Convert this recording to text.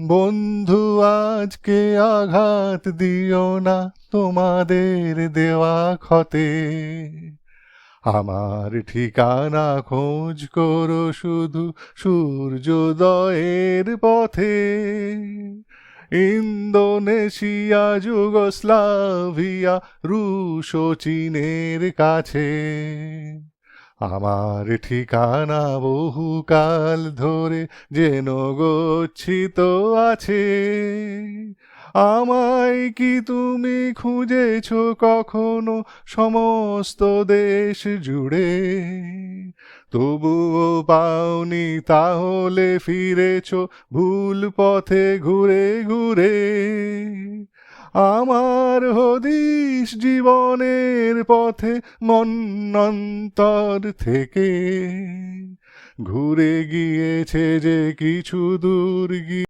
বন্ধু আজকে আঘাত দিও না তোমাদের দেওয়া ক্ষতে। আমার ঠিকানা খোঁজ করো শুধু সূর্যোদয়ের পথে। ইন্দোনেশিয়া, যুগোস্লাভিয়া, রুশ ও চীনের কাছে। আমার ঠিকানা বহুকাল ধরে যেন গচ্ছিত আছে। আমায় কি তুমি খুঁজেছ কখনো সমস্ত দেশ জুড়ে? তবুও পাওনি, তাহলে ফিরেছ ভুল পথে ঘুরে ঘুরে। আমার হদিশ জীবনের পথে মন্বন্তর থেকে ঘুরে গিয়েছে যে কিছু দূর গিয়ে।